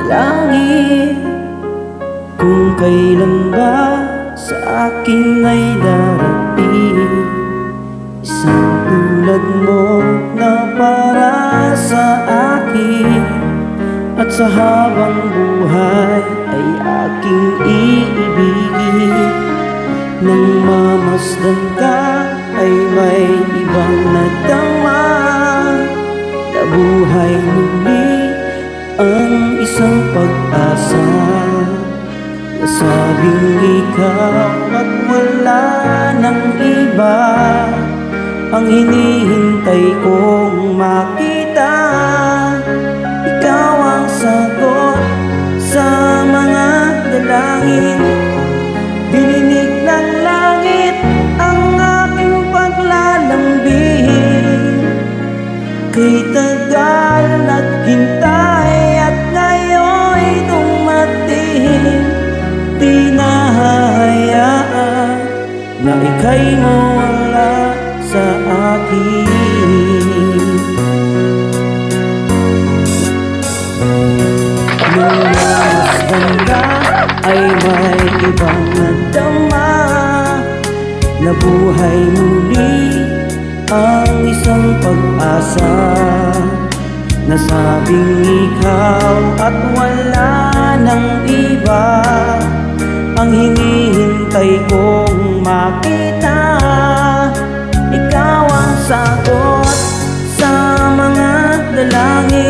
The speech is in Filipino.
langit, kung kailan ba sa akin ay darating isang tulad mo na para sa akin, at sa habang buhay ay aking iibigin. Nang mamasdan ka ay may ibang nadama, nabuhay muli ang isang pag-asa. Nasabing ikaw at wala nang iba ang hinihintay kong makita. Ikaw ang sagot sa mga dalangin, dininig ng langit ang aking paglalambing. Kay tagal naghintay at ngayon'y dumating, di nahahayaan na ika'y mawala sa akin. Nung namasdan ka ay may ibang nadama, nabuhay muli ang isang pag-asa. Nasabing ikaw at wala nang iba ang hinihintay kong makita. Ikaw ang sagot sa mga dalangin,